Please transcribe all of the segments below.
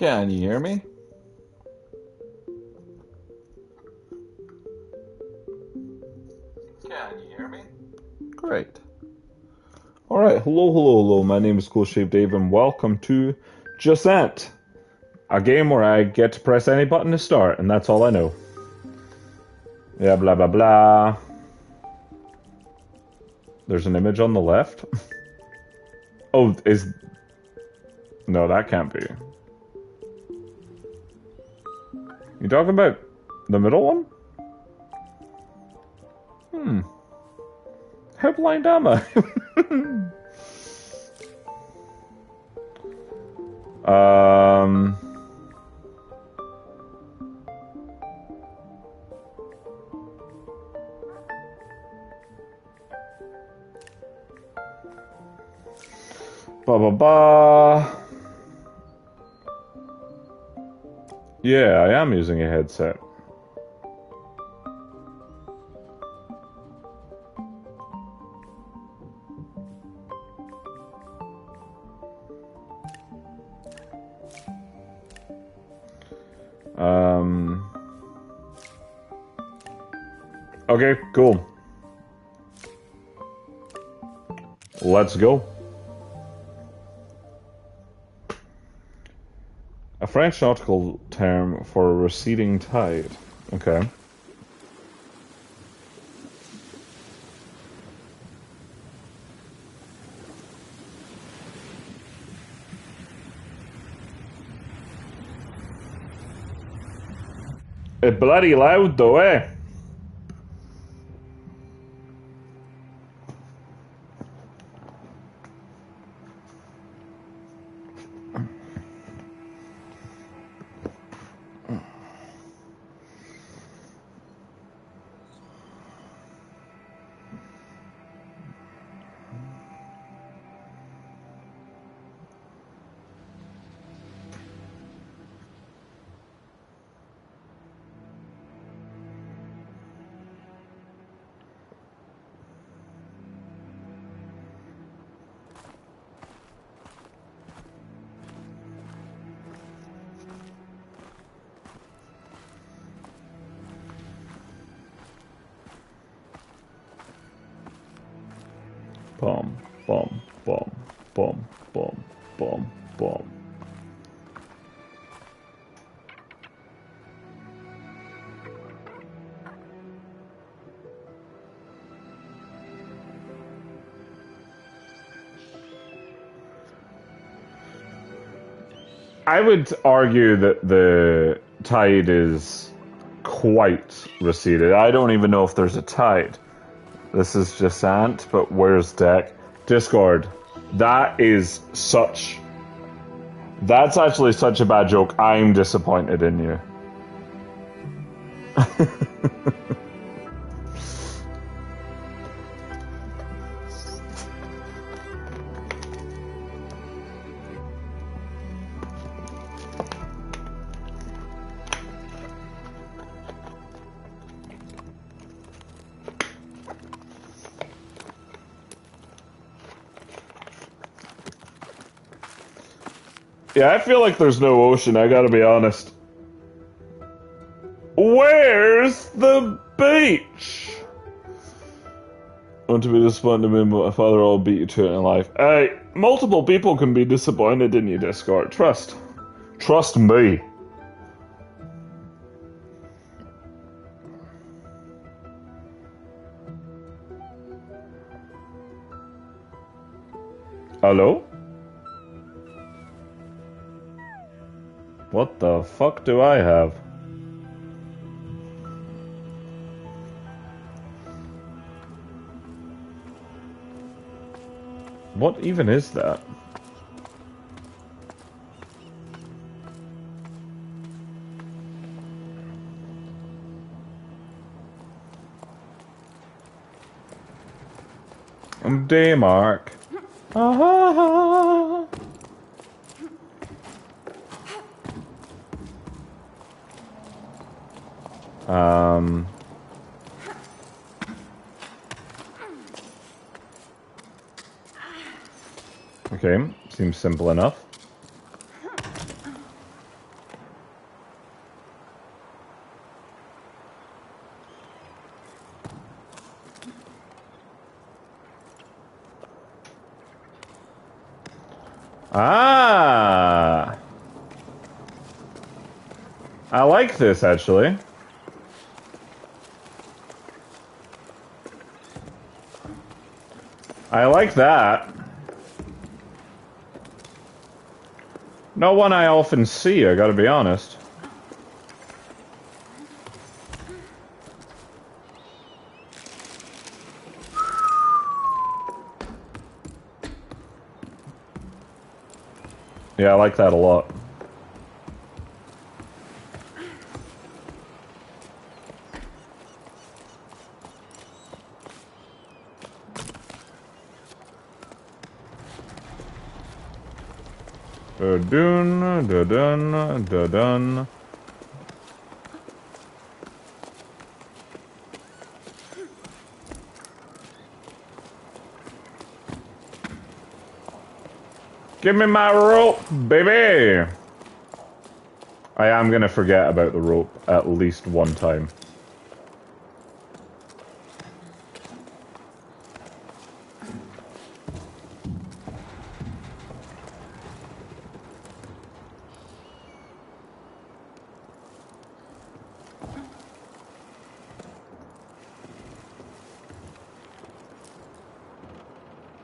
Can you hear me? Can you hear me? Great. Alright, hello. My name is Cool Shape Dave, and welcome to Jusant, a game where I get to press any button to start, and that's all I know. Yeah, blah blah blah. There's an image on the left. Oh, is... No, that can't be. You talking about the middle one? How blind am I? um... Ba ba ba. Yeah, I am using a headset. Okay, cool. Let's go. A French nautical term for a receding tide. Okay. It's bloody loud though, eh? Boom, boom, boom, boom, boom, boom, boom. I would argue that the tide is quite receded. I don't even know if there's a tide. This is just Ant, but where's Deck? Discord. That is such... That's actually such a bad joke. I'm disappointed in you. Yeah, I feel like there's no ocean, I gotta be honest. Where's the beach? I want to be disappointed in me, but my father will beat you to it in life. Hey, multiple people can be disappointed in you, Discord. Trust. Trust me. Hello? What the fuck do I have? What even is that? Daymark. Ah. Okay, seems simple enough. Ah! I like this, actually. I like that. Not one I often see, I gotta be honest. Yeah, I like that a lot. Da-dun, da-dun, da-dun. Give me my rope, baby! I am gonna forget about the rope at least one time.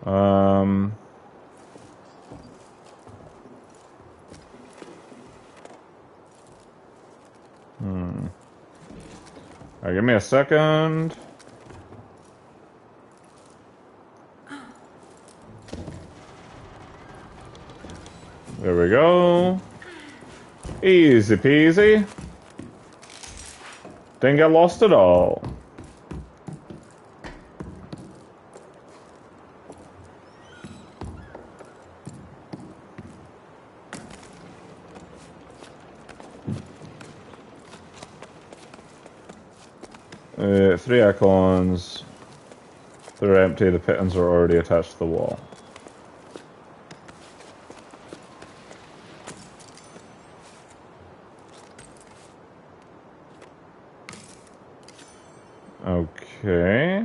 Um... Alright, give me a second. There we go. Easy peasy. Didn't get lost at all. Three icons. They're empty, the pittons are already attached to the wall. Okay.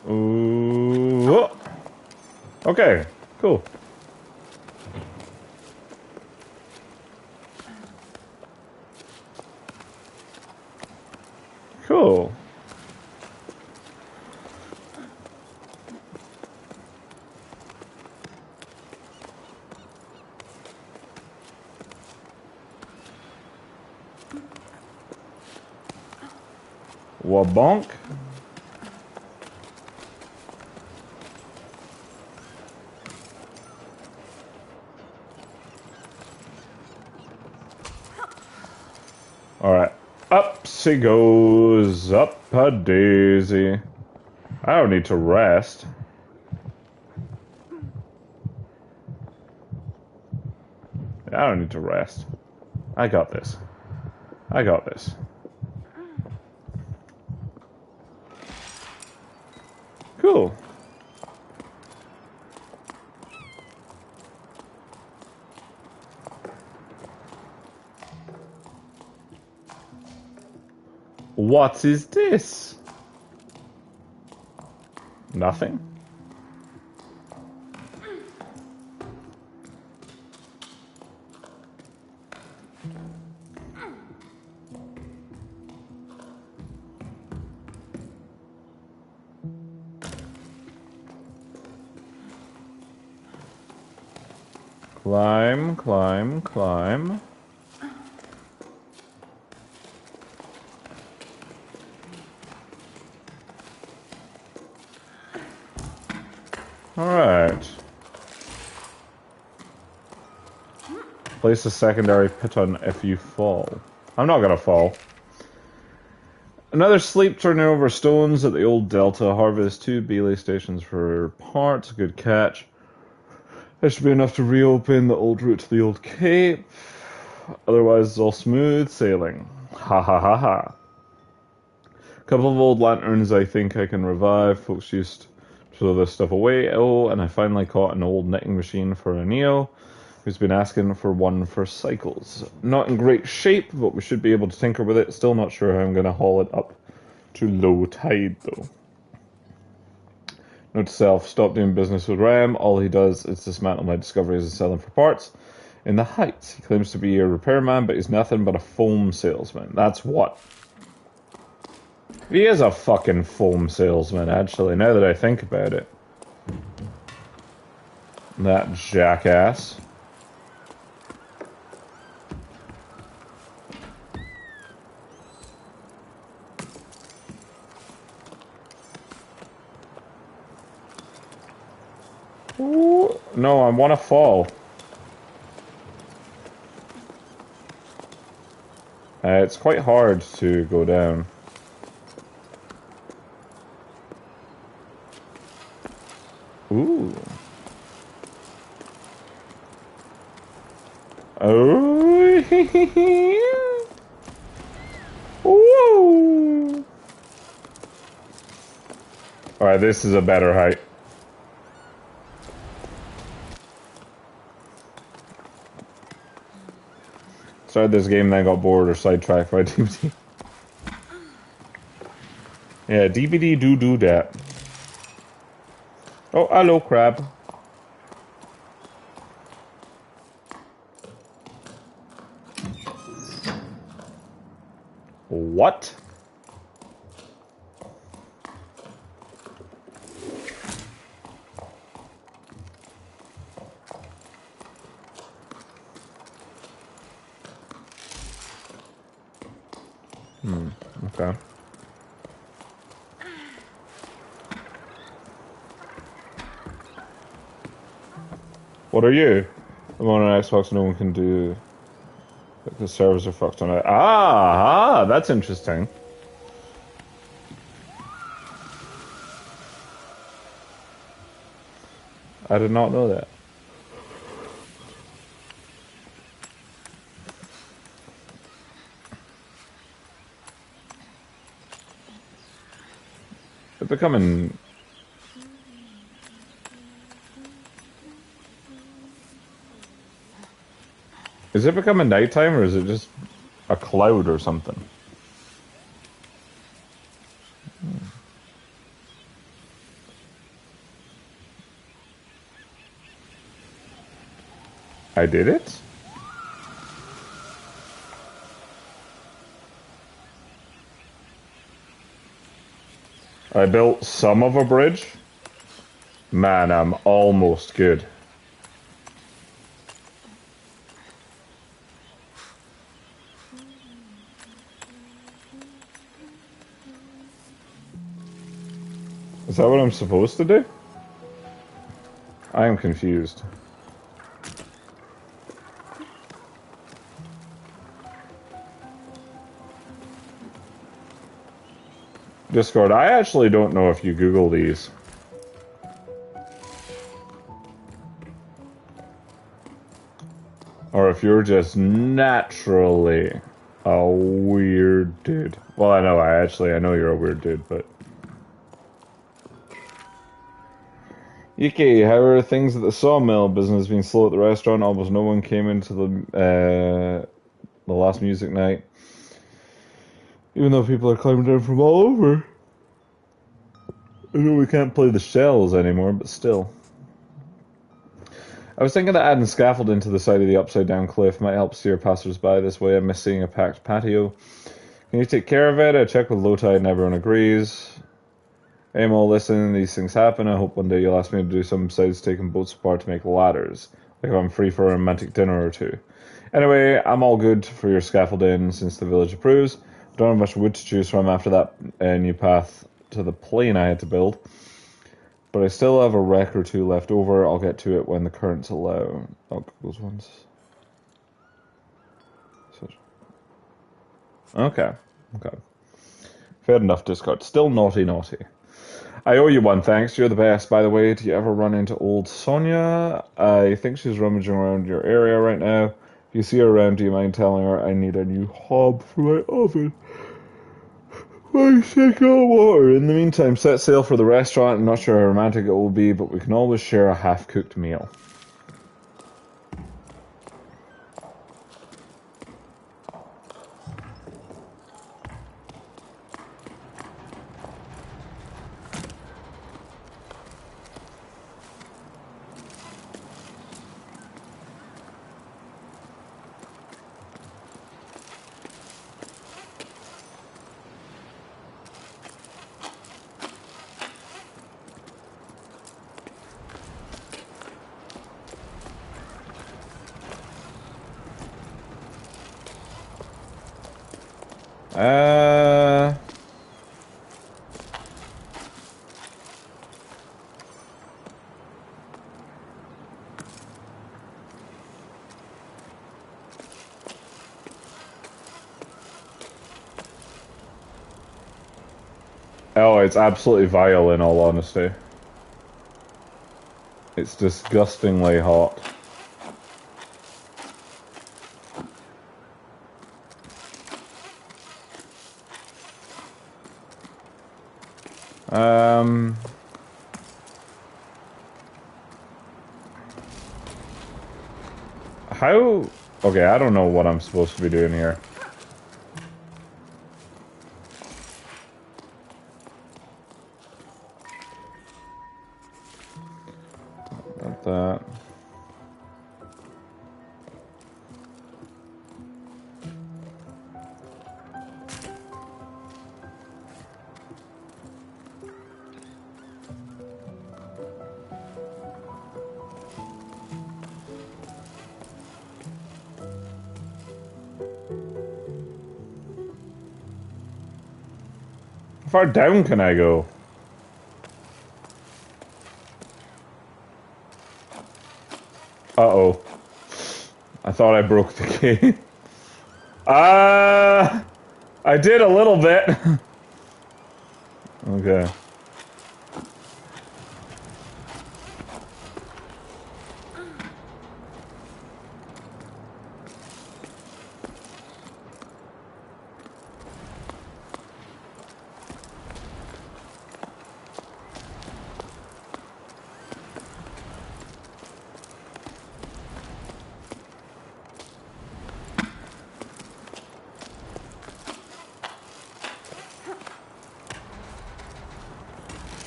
Ooh. Oh. Okay, cool. Cool. Wabonk. Alright. Up she goes. Up a daisy. I don't need to rest. I don't need to rest. I got this. I got this. Cool. What is this? Nothing? Climb, climb, climb. Alright. Place a secondary piton if you fall. I'm not gonna fall. Another sleep turning over stones at the old Delta. Harvest 2 belay stations for parts. Good catch. That should be enough to reopen the old route to the old Cape. Otherwise, it's all smooth sailing. Ha ha ha ha. A couple of old lanterns I think I can revive. Folks used to throw this stuff away. Oh, and I finally caught an old knitting machine for a Neo, who's been asking for one for cycles. Not in great shape, but we should be able to tinker with it. Still not sure how I'm going to haul it up to low tide, though. Note to self, stop doing business with Ram. All he does is dismantle my discoveries and sell them for parts. In the Heights, he claims to be a repairman, but he's nothing but a foam salesman. That's what? He is a fucking foam salesman, actually, now that I think about it. That jackass. Ooh, no, I want to fall. It's quite hard to go down. Ooh. Oh. Ooh. Alright, this is a better height. Started this game, then got bored or sidetracked by DBD. Yeah, DBD do that. Oh, hello, crab. What? Okay. What are you? I'm on an Xbox, no one can do... The servers are fucked on it. Ah, that's interesting. I did not know that. It's becoming... Is it becoming nighttime or is it just a cloud or something? I did it? I built some of a bridge. Man, I'm almost good. Is that what I'm supposed to do? I am confused. Discord, I actually don't know if you Google these. Or if you're just naturally a weird dude. Well, I know, I know you're a weird dude, but... Yuki, how are things at the sawmill? Business being slow at the restaurant. Almost no one came into the last music night. Even though people are climbing down from all over. I know we can't play the shells anymore, but still. I was thinking that adding scaffolding to the side of the upside down cliff might help steer passers-by this way. I miss seeing a packed patio. Can you take care of it? I checked with low tide and everyone agrees. Hey Mo, listen, these things happen. I hope one day you'll ask me to do some besides taking boats apart to make ladders. Like if I'm free for a romantic dinner or two. Anyway, I'm all good for your scaffolding since the village approves. I don't have much wood to choose from after that new path to the plane I had to build. But I still have a wreck or two left over. I'll get to it when the currents allow. Oh, those ones. Okay. Okay. Fair enough, Discord. Still naughty. I owe you one, thanks. You're the best. By the way, do you ever run into old Sonia? I think she's rummaging around your area right now. If you see her around, do you mind telling her I need a new hob for my oven? I sick of water. In the meantime, set sail for the restaurant. I'm not sure how romantic it will be, but we can always share a half-cooked meal. Uh... Oh, it's absolutely vile in all honesty. It's disgustingly hot. How... Okay, I don't know what I'm supposed to be doing here. Not that. How far down can I go? Uh-oh. I thought I broke the key. I did a little bit. Okay.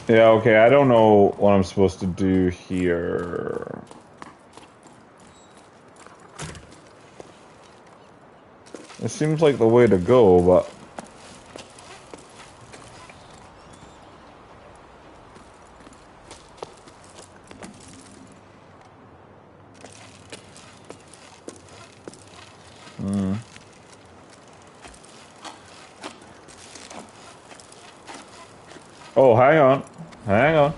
Yeah, okay, I don't know what I'm supposed to do here. It seems like the way to go, but... Oh, hang on. Hang on.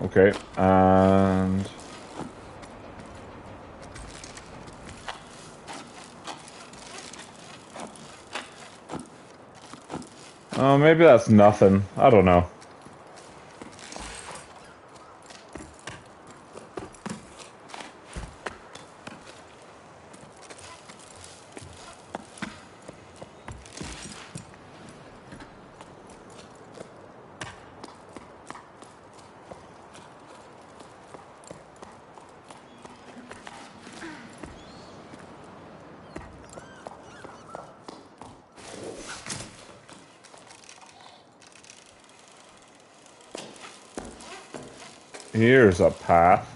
Okay, and... Oh, maybe that's nothing. I don't know. Here's a path.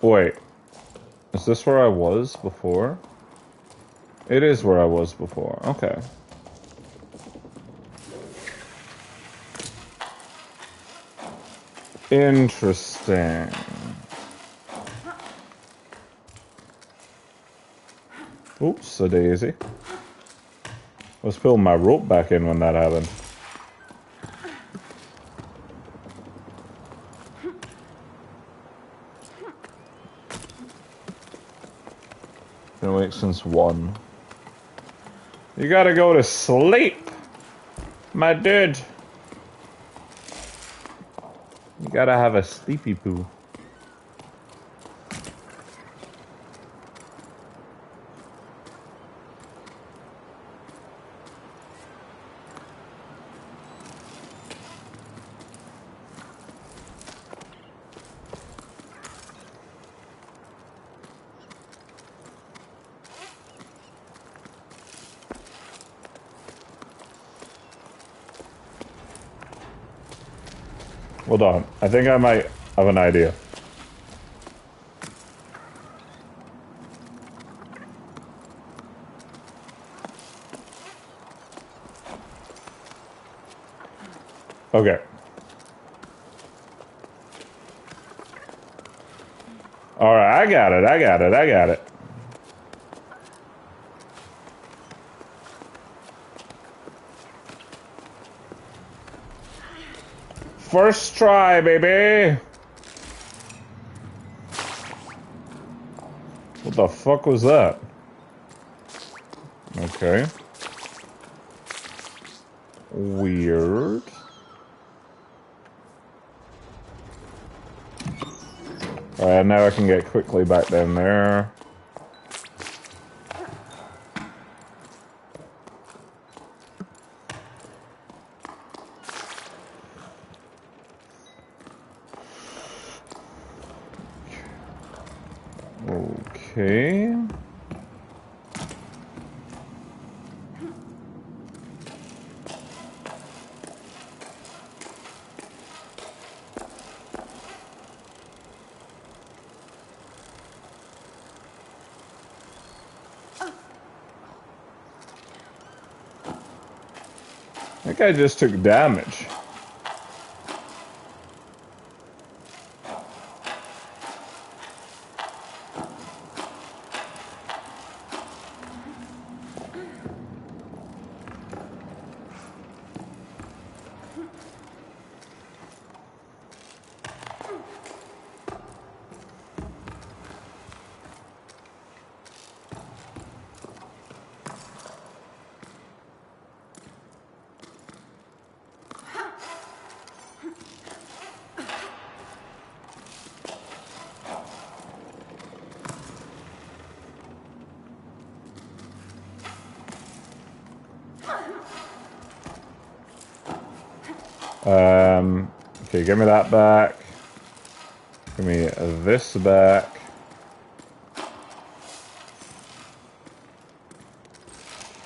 Wait. Is this where I was before? It is where I was before. Okay. Interesting. Oops, a daisy. I was pulling my rope back in when that happened. Been awake since 1. You gotta go to sleep, my dude. You gotta have a sleepy poo. Hold on. I think I might have an idea. Okay. Alright, I got it. First try, baby! What the fuck was that? Okay. Weird. Alright, now I can get quickly back down there. Okay. That guy just took damage. Okay, give me that back. Give me this back.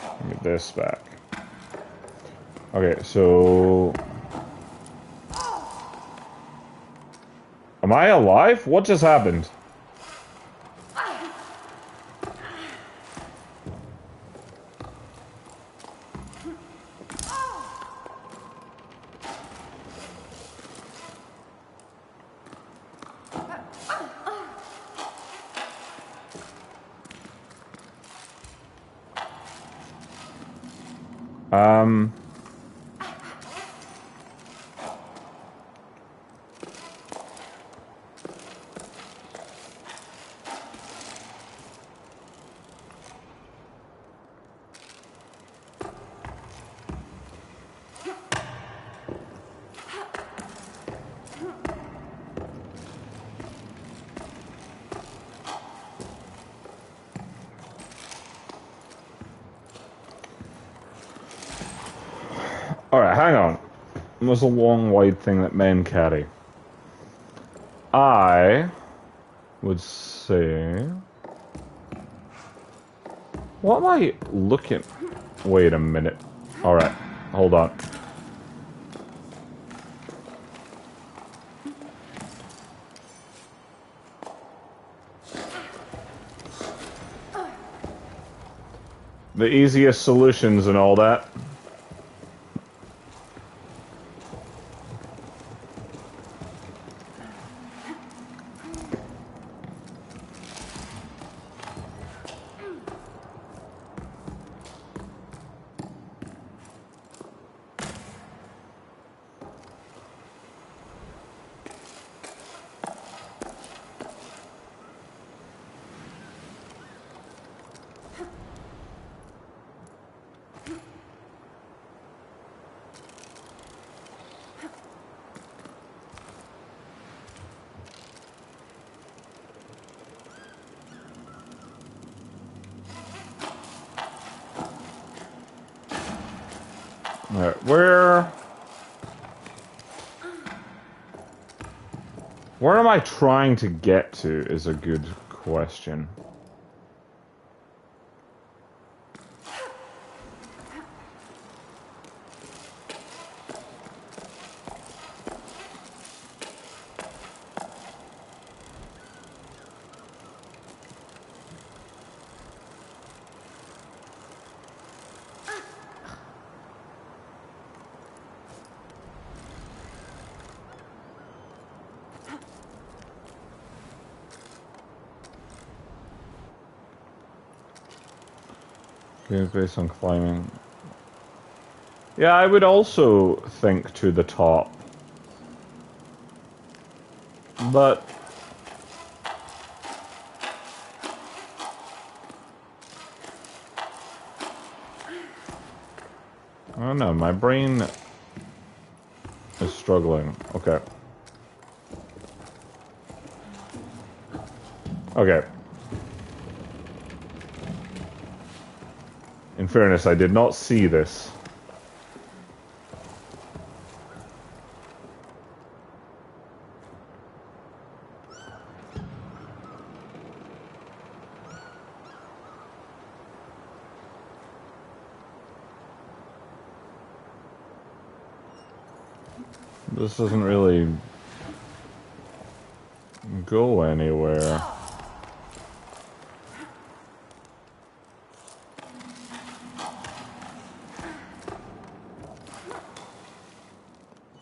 Give me this back. Okay, so... Am I alive? What just happened? Alright, hang on. There's a long, wide thing that men carry. I would say... What am I looking... Wait a minute. Alright, hold on. The easiest solutions and all that. Alright, where am I trying to get to is a good question. Games based on climbing. Yeah, I would also think to the top. But I don't know, my brain is struggling. Okay. Okay. In fairness, I did not see this. This doesn't really go anywhere.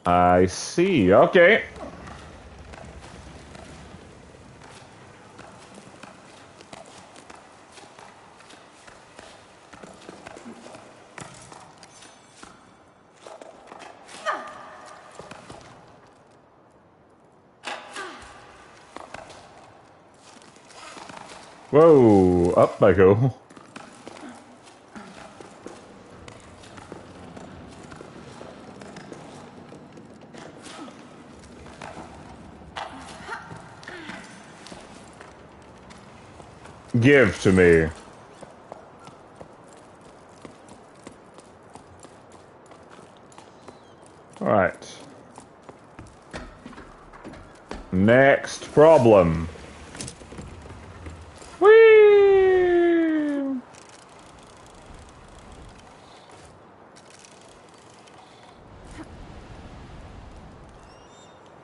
I see. Okay. Whoa, up I go. Give to me. Alright. Next problem. Whee!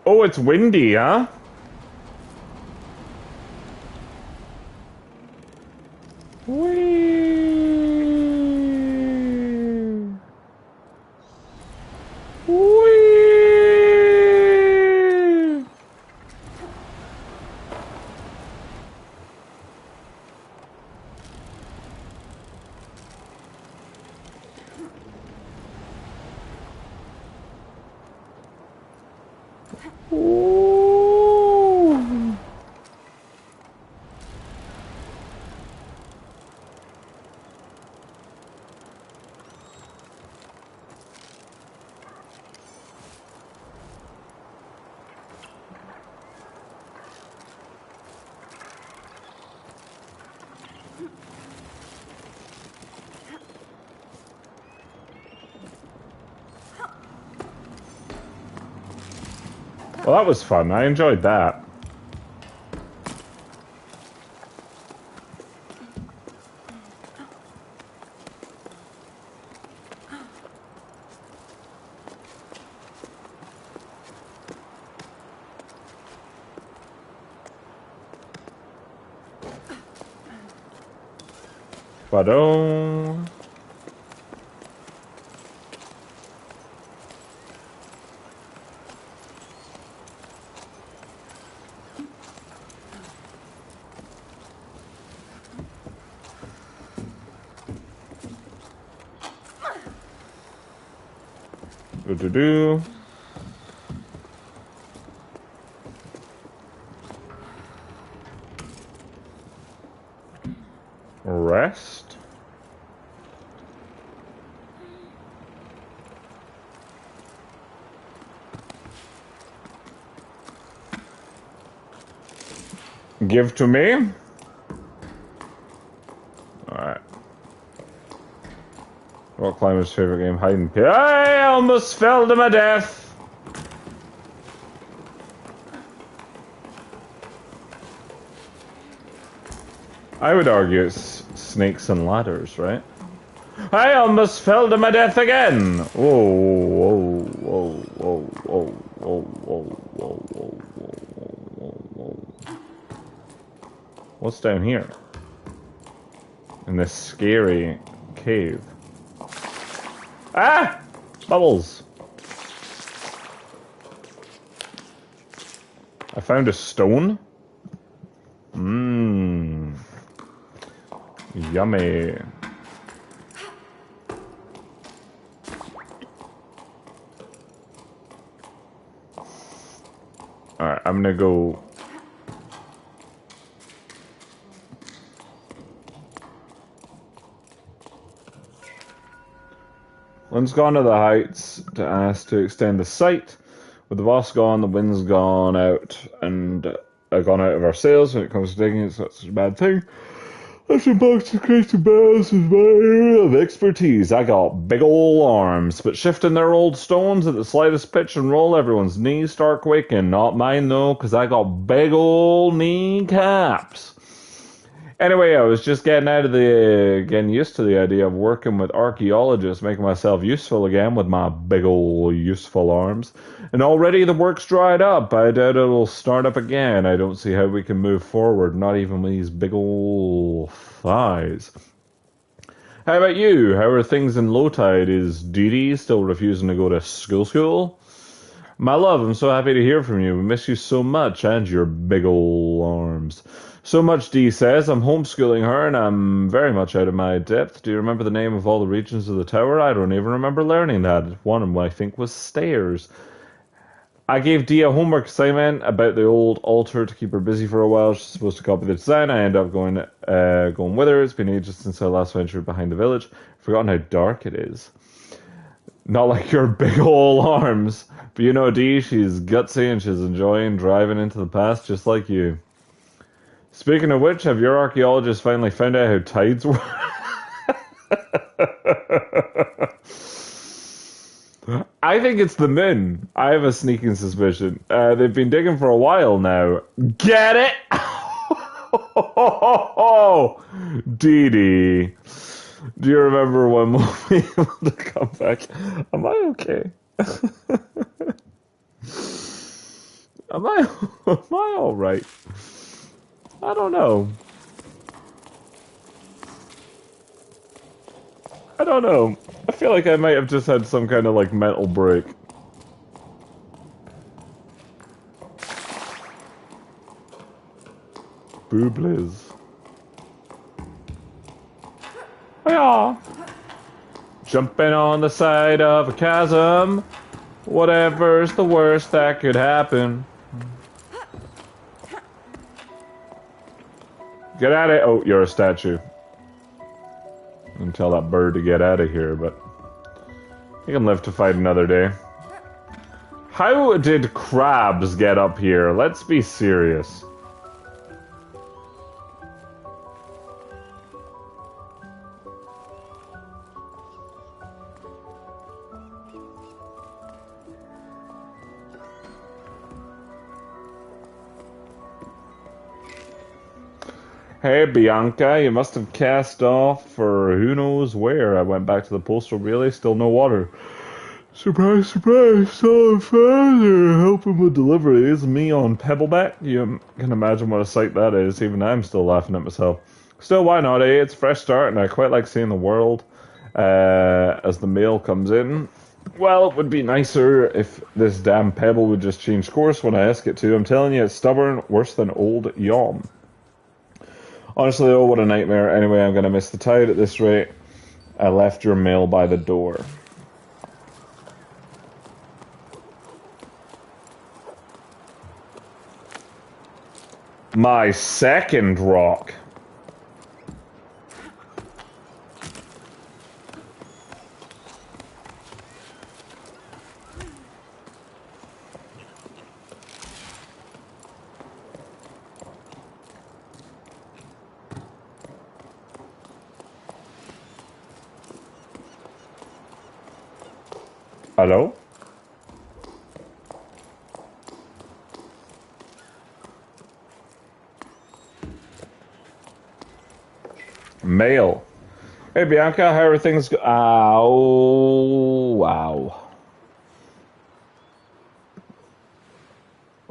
Oh, it's windy, huh? Whee! Whee! Ooh. Well, that was fun. I enjoyed that. Ba-dum. Do-do-do. Rest. Give to me. Alright. Rock climber's favorite game, hide and pit. I almost fell to my death. I would argue it's snakes and ladders, right? I almost fell to my death again. Whoa, whoa, whoa, whoa, whoa, whoa, whoa, whoa, whoa, whoa, whoa, whoa. What's down here? In this scary cave. Ah! Bubbles. I found a stone. Mmm. Yummy. Alright, I'm gonna go... Lynn's gone to the heights to ask to extend the site. With the boss gone, the wind's gone out, and gone out of our sails. When it comes to digging, it's not such a bad thing. Lifting boxes, crates, and barrels is my area of expertise. I got big ol' arms, but shifting their old stones at the slightest pitch and roll, everyone's knees start quaking. Not mine though, 'cause I got big ol' knee caps. Anyway, I was just getting used to the idea of working with archaeologists, making myself useful again with my big ol' useful arms. And already the work's dried up. I doubt it'll start up again. I don't see how we can move forward, not even with these big ol' thighs. How about you? How are things in low tide? Is Dee Dee still refusing to go to school? My love, I'm so happy to hear from you. We miss you so much, and your big ol' arms. So much, Dee says. I'm homeschooling her, and I'm very much out of my depth. Do you remember the name of all the regions of the tower? I don't even remember learning that. One of them, I think, was stairs. I gave Dee a homework assignment about the old altar to keep her busy for a while. She's supposed to copy the design. I end up going with her. It's been ages since I last ventured behind the village. I've forgotten how dark it is. Not like your big ol' arms. But you know, Dee, she's gutsy and she's enjoying driving into the past just like you. Speaking of which, have your archaeologists finally found out how tides work? I think it's the moon. I have a sneaking suspicion. They've been digging for a while now. Get it? Dee Dee. Do you remember when we'll be able to come back? Am I okay? Am I alright? I don't know. I feel like I might have just had some kind of like mental break. Boobliz. Yeah. Jumping on the side of a chasm. Whatever's the worst that could happen. Get at it. Oh, you're a statue. And tell that bird to get out of here, but he can live to fight another day. How did crabs get up here? Let's be serious. Hey, Bianca, you must have cast off for who knows where. I went back to the postal relay, still no water. Surprise, surprise, saw a father helping with deliveries. Me on Pebbleback. You can imagine what a sight that is. Even I'm still laughing at myself. Still, why not, eh? It's a fresh start, and I quite like seeing the world as the mail comes in. Well, it would be nicer if this damn pebble would just change course when I ask it to. I'm telling you, it's stubborn, worse than old Yom. Honestly, oh, what a nightmare. Anyway, I'm going to miss the tide at this rate. I left your mail by the door. My second rock. Hello? Mail. Hey, Bianca, how are things go- Ow. Wow.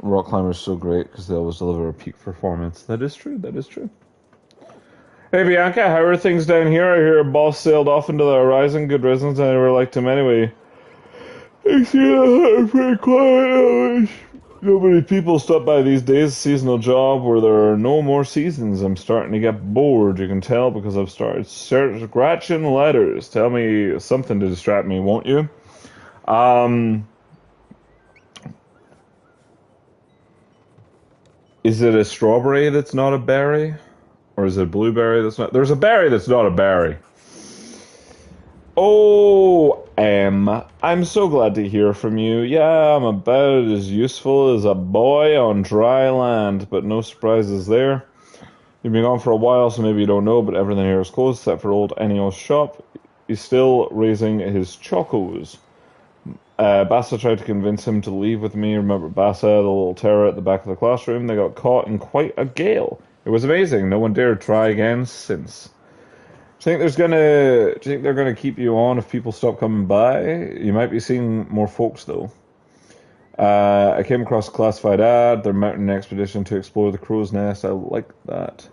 Rock climbers so great because they always deliver a peak performance. That is true, that is true. Hey, Bianca, how are things down here? I hear a boss sailed off into the horizon. Good riddance, I never liked him anyway. It's pretty quiet. Not many people stop by these days. Seasonal job where there are no more seasons. I'm starting to get bored. You can tell because I've started scratching letters. Tell me something to distract me, won't you? Is it a strawberry that's not a berry? Or is it a blueberry that's not? There's a berry that's not a berry. Oh, I'm so glad to hear from you. Yeah, I'm about as useful as a boy on dry land, but no surprises there. You've been gone for a while, so maybe you don't know, but everything here is closed except for old Ennio's shop. He's still raising his chocos. Bassa tried to convince him to leave with me. Remember Bassa, the little terror at the back of the classroom? They got caught in quite a gale. It was amazing. No one dared try again since. Do you think they're gonna keep you on if people stop coming by? You might be seeing more folks though. I came across a classified ad. They're mounting an expedition to explore the crow's nest. I like that.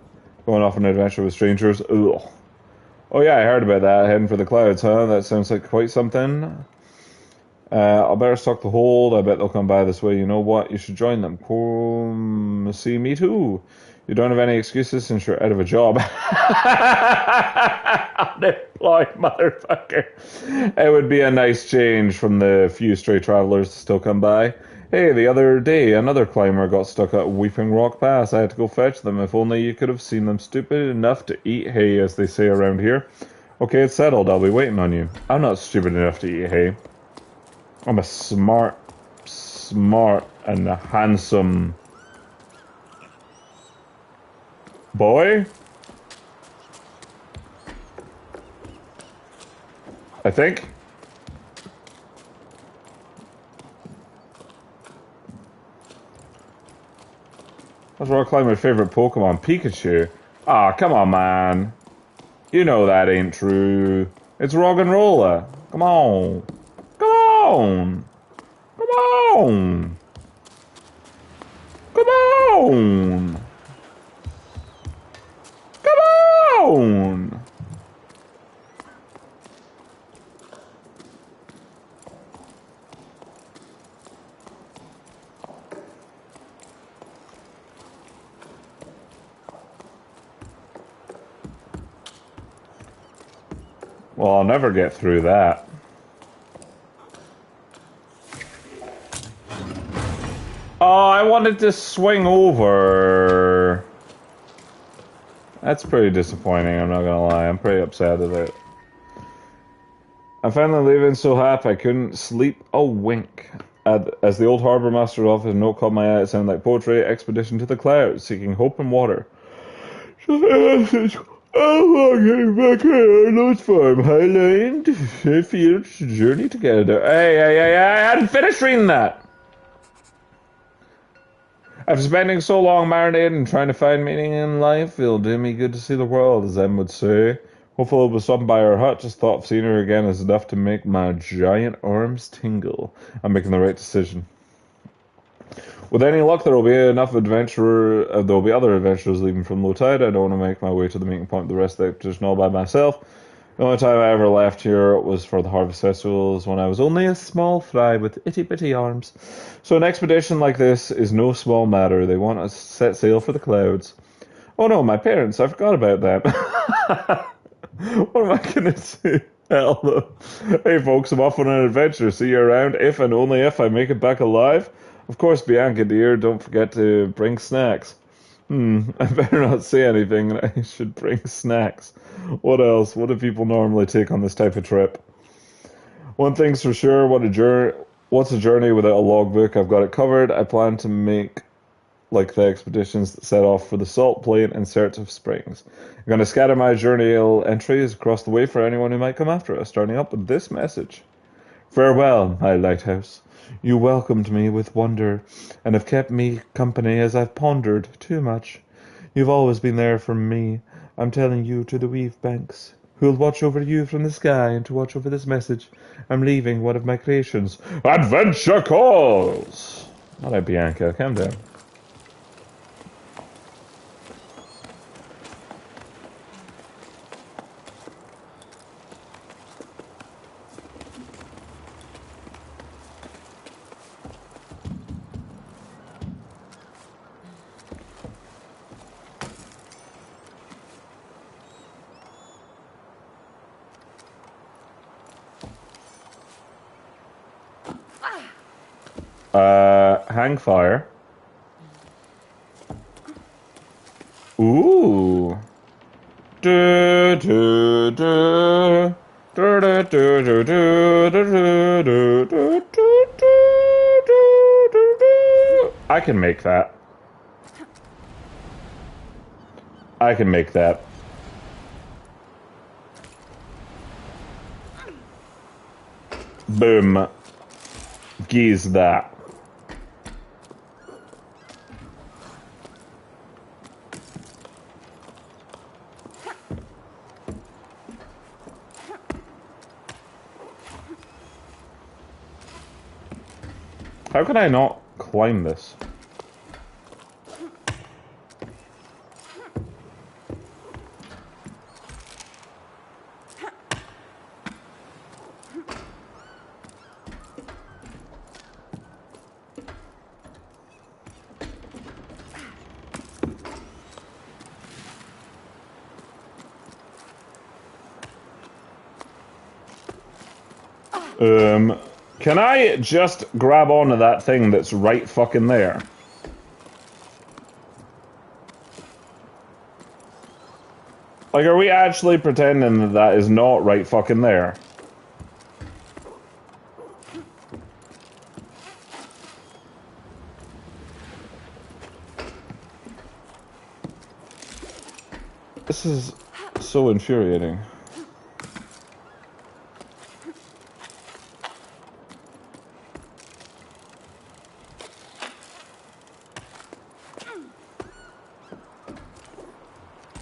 Going off on an adventure with strangers. Ugh. Oh yeah, I heard about that. Heading for the clouds, huh? That sounds like quite something. I'll better stock the hold. I bet they'll come by this way. You know what? You should join them. Come see me too. You don't have any excuses since you're out of a job. Unemployed motherfucker. It would be a nice change from the few stray travelers to still come by. Hey, the other day, another climber got stuck at Weeping Rock Pass. I had to go fetch them. If only you could have seen them. Stupid enough to eat hay, as they say around here. Okay, it's settled. I'll be waiting on you. I'm not stupid enough to eat hay. I'm a smart and handsome boy. I think. That's rock climb my favorite Pokemon, Pikachu. Ah, come on, man. You know that ain't true. It's Roggenrola. Come on. Come on. Come on. Come on. Come on. Well, I'll never get through that. Oh, I wanted to swing over. That's pretty disappointing, I'm not gonna lie. I'm pretty upset at it. I'm finally leaving so happy I couldn't sleep a wink. As the old harbour master's office note caught my eye, it sounded like poetry. Expedition to the clouds, seeking hope and water. Oh, okay, back here, Lord's Farm, Highland, Fairfield, journey to Canada. Hey, I hadn't finished reading that! After spending so long marinating and trying to find meaning in life, it'll do me good to see the world, as Em would say. Hopefully we'll be stopping by her hut. Just thought of seeing her again is enough to make my giant arms tingle. I'm making the right decision. With any luck, there will be other adventurers leaving from low tide. I don't want to make my way to the meeting point of the rest of the expedition all by myself. The only time I ever left here was for the harvest festivals when I was only a small fry with itty-bitty arms. So an expedition like this is no small matter. They want us to set sail for the clouds. Oh no, my parents, I forgot about them. What am I going to do? Hell no. Hey folks, I'm off on an adventure. See you around if and only if I make it back alive. Of course, Bianca dear, don't forget to bring snacks. I better not say anything. I should bring snacks. What else? What do people normally take on this type of trip? One thing's for sure, what's a journey without a logbook? I've got it covered. I plan to make like the expeditions that set off for the Salt Plain in search of springs. I'm going to scatter my journal entries across the way for anyone who might come after us, starting up with this message. Farewell, my lighthouse. You welcomed me with wonder, and have kept me company as I've pondered too much. You've always been there for me. I'm telling you to the Weave Banks, who'll watch over you from the sky and to watch over this message. I'm leaving one of my creations. Adventure calls! All right, Bianca, calm down. Hang fire. Ooh. Do, do, do. Do, do, do, do, do, do, do, do, do, do. I can make that. I can make that. Boom. Geese that. How can I not climb this? Can I just grab onto that thing that's right fucking there? Like, are we actually pretending that that is not right fucking there? This is so infuriating.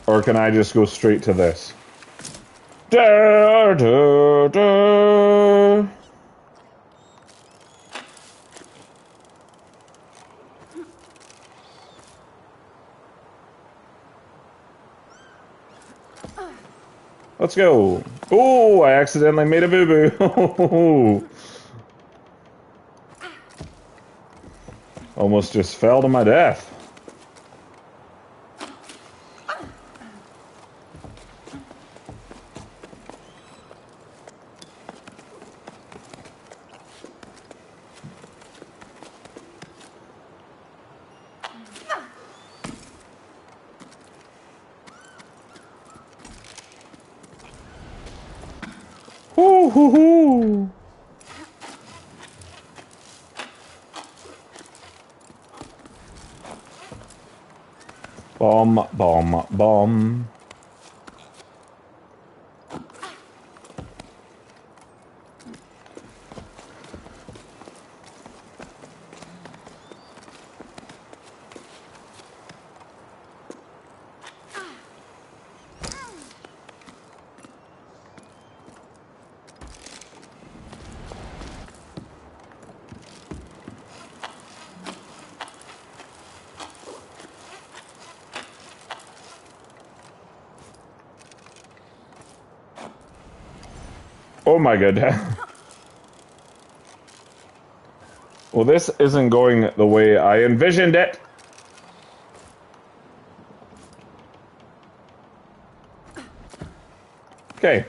Or can I just go straight to this? Da, da, da. Let's go. Oh, I accidentally made a boo-boo. Almost just fell to my death. Hoo hoo hoo. Bomb, bomb, bomb. Oh my goodness. Well, this isn't going the way I envisioned it. Okay.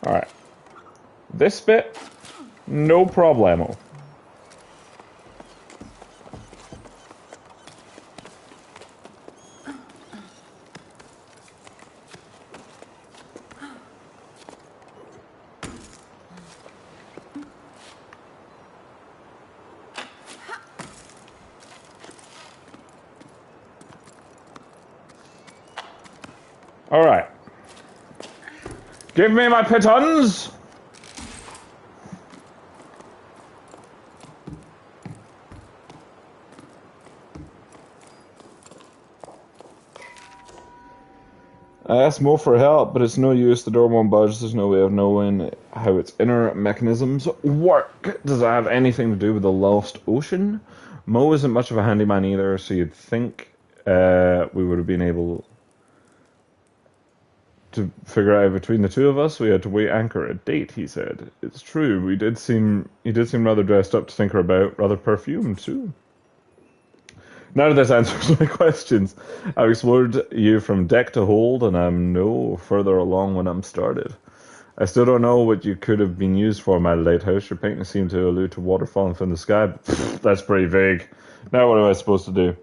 Alright. This bit, no problemo. Alright. Give me my pitons! I asked Mo for help, but it's no use. The door won't budge. There's no way of knowing how its inner mechanisms work. Does it have anything to do with the lost ocean? Mo isn't much of a handyman either, so you'd think we would have been able to figure out between the two of us. We had to wait anchor a date, he said. It's true, he did seem rather dressed up to tinker about, rather perfumed too. None of this answers my questions. I've explored you from deck to hold, and I'm no further along when I'm started. I still don't know what you could have been used for, my lighthouse. Your painting seemed to allude to water falling from the sky, but that's pretty vague. Now what am I supposed to do?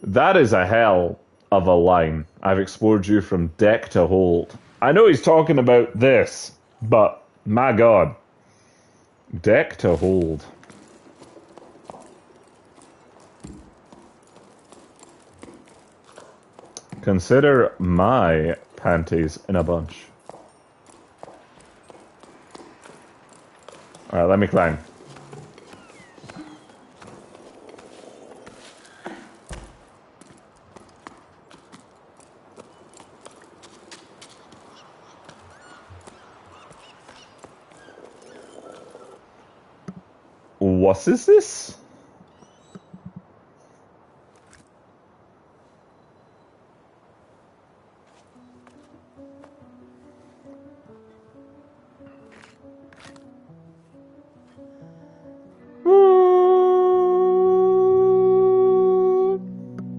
That is a hell of a line. I've explored you from deck to hold. I know he's talking about this, but my god. Deck to hold. Consider my panties in a bunch. Alright, let me climb. What is this?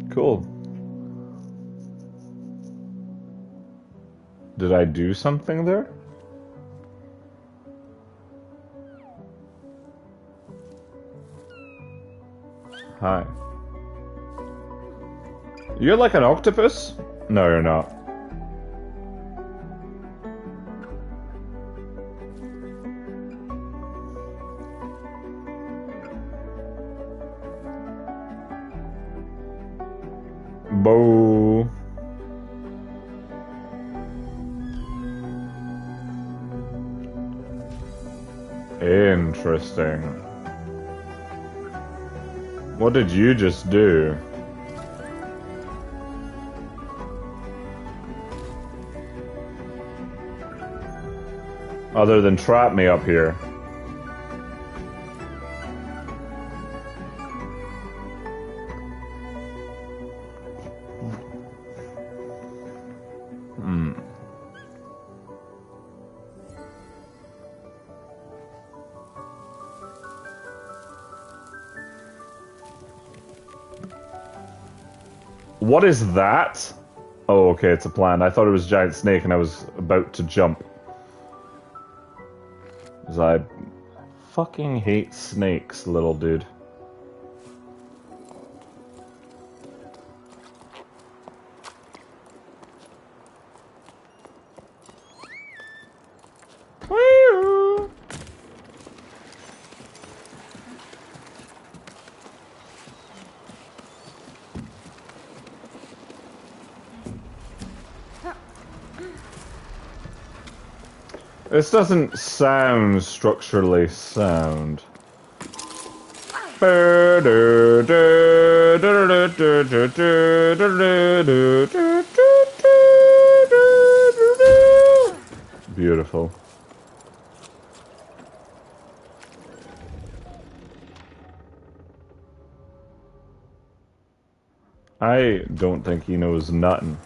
Cool. Did I do something there? Hi. You're like an octopus? No, you're not. Boo. Interesting. What did you just do? Other than trap me up here. What is that? Oh, okay, it's a plant. I thought it was a giant snake and I was about to jump. Because I fucking hate snakes, little dude. This doesn't sound structurally sound. Beautiful. I don't think he knows nothing.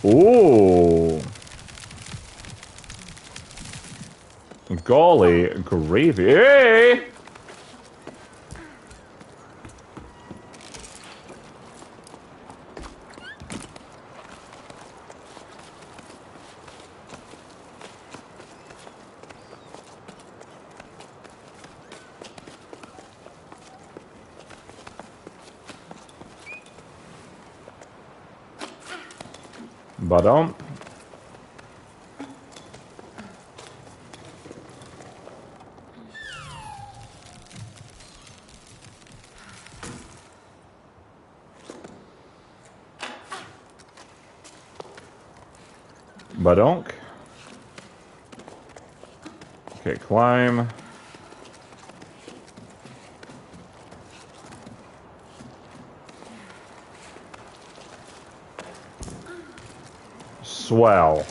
Ooh. Golly gravy. Hey! Badum. Badonk. Okay, climb. Swell.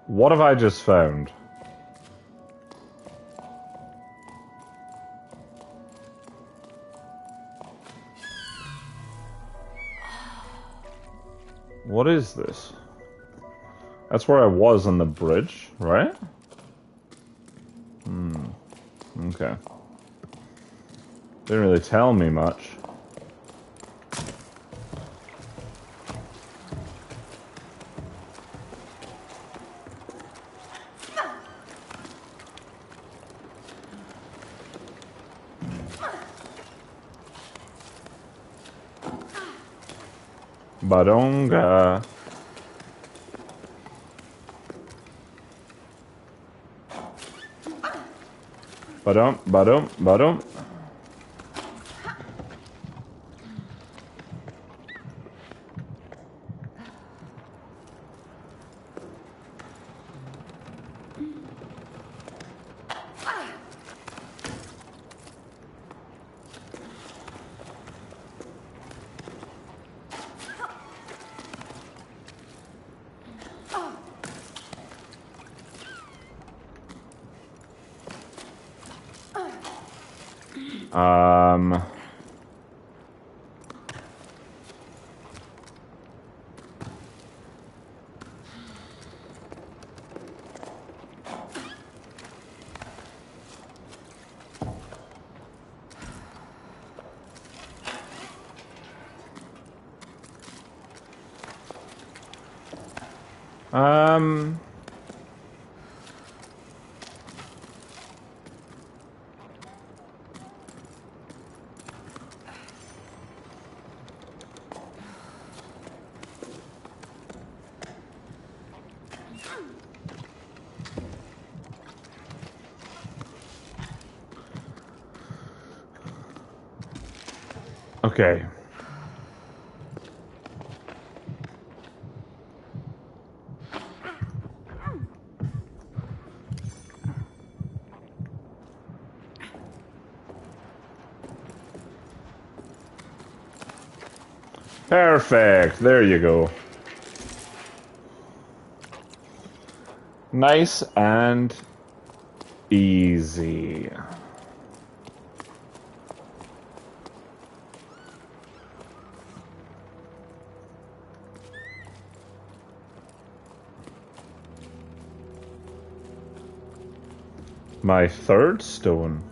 What have I just found? What is this? That's where I was on the bridge, right? Okay. Didn't really tell me much. Badonga. Badum, badum, badum. Um... Um... Okay. Perfect. There you go. Nice and easy. My third stone.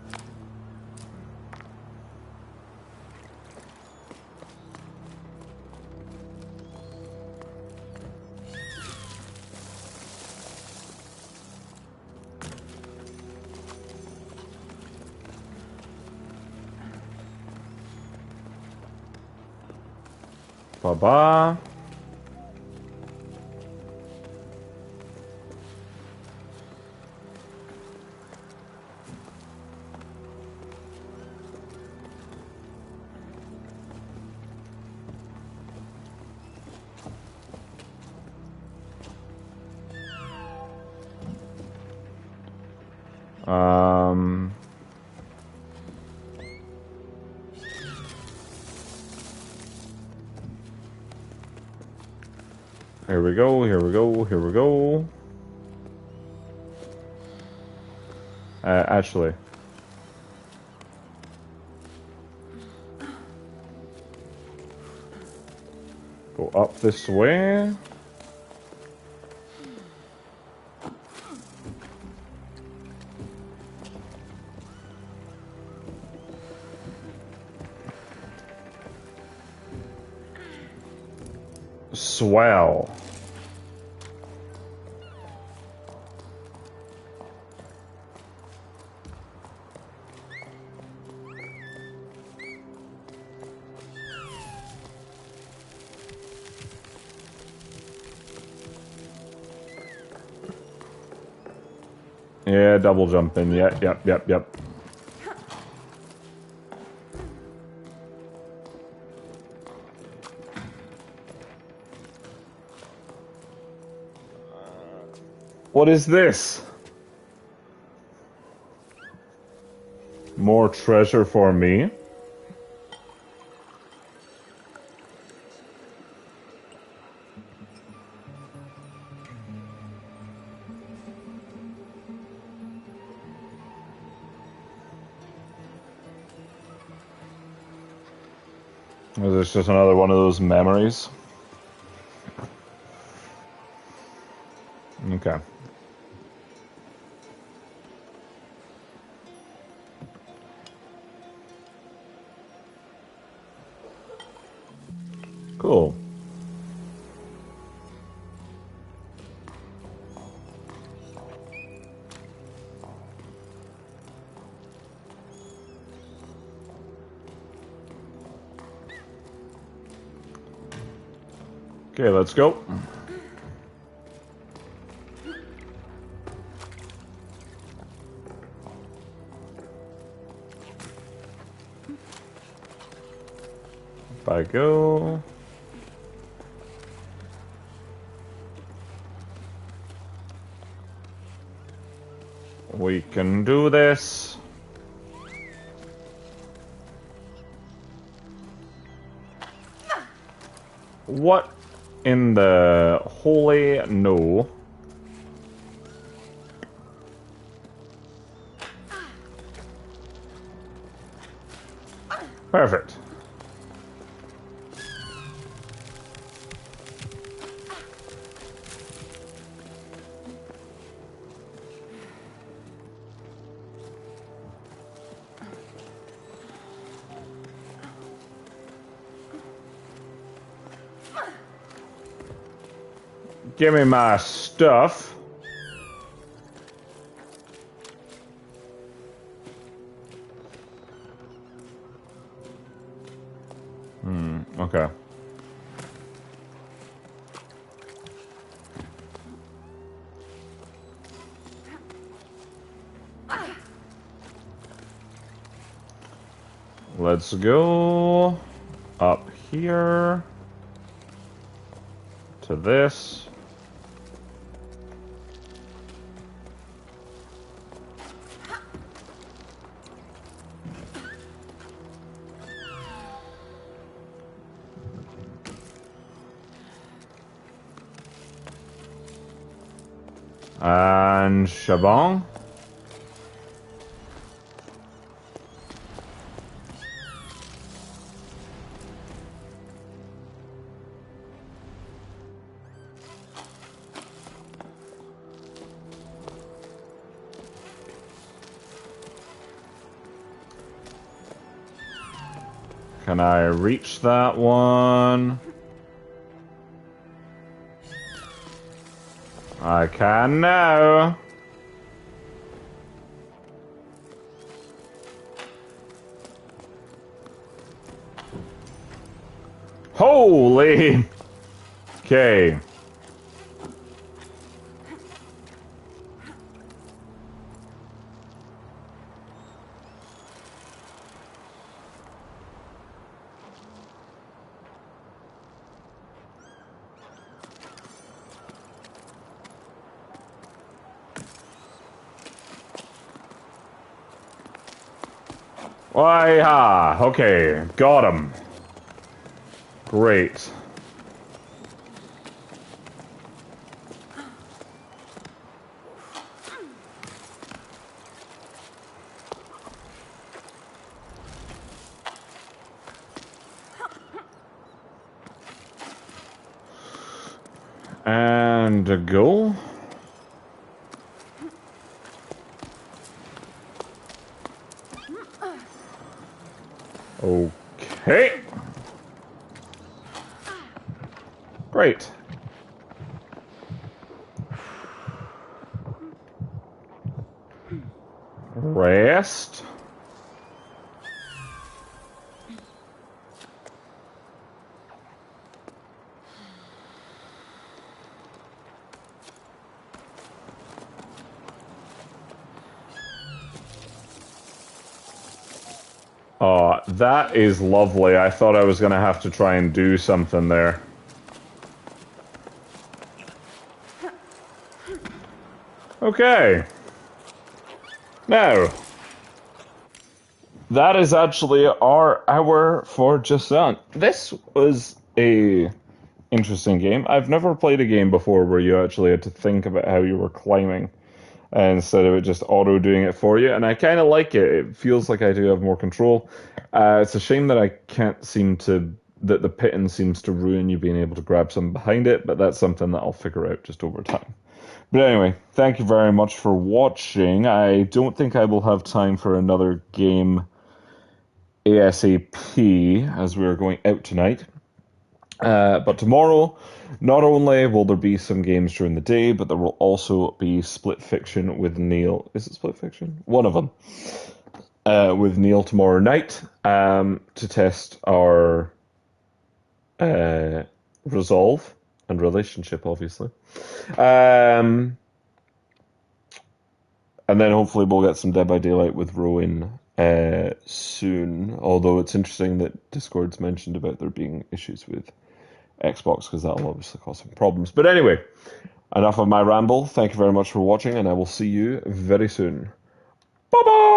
Ba-ba. Um... Here we go, here we go, here we go. Actually. Go up this way. Swell. Yeah, double jumping. Yep. What is this? More treasure for me? Is this just another one of those memories? Okay. Cool. Okay, let's go. If I go... We can do this. What in the holy no? Perfect. Give me my stuff. Okay. Let's go up here to this. And Shabong. Can I reach that one? I can now. Holy! Okay. Why, ha, okay, got him. Great. And a go. Okay. Great. Rest. Oh, that is lovely. I thought I was going to have to try and do something there. Okay. Now, that is actually our hour for Jusant. This was a interesting game. I've never played a game before where you actually had to think about how you were climbing instead of it just auto doing it for you, and I kind of like it. It feels like I do have more control. It's a shame that I can't seem to, that the pitting seems to ruin you being able to grab something behind it, but that's something that I'll figure out just over time. But anyway, thank you very much for watching. I don't think I will have time for another game ASAP as we're going out tonight. But tomorrow, not only will there be some games during the day, but there will also be Split Fiction with Neil. Is it Split Fiction? One of them. With Neil tomorrow night to test our resolve and relationship, obviously. And then hopefully we'll get some Dead by Daylight with Rowan soon. Although it's interesting that Discord's mentioned about there being issues with Xbox, because that'll obviously cause some problems. But anyway, enough of my ramble. Thank you very much for watching, and I will see you very soon. Bye bye!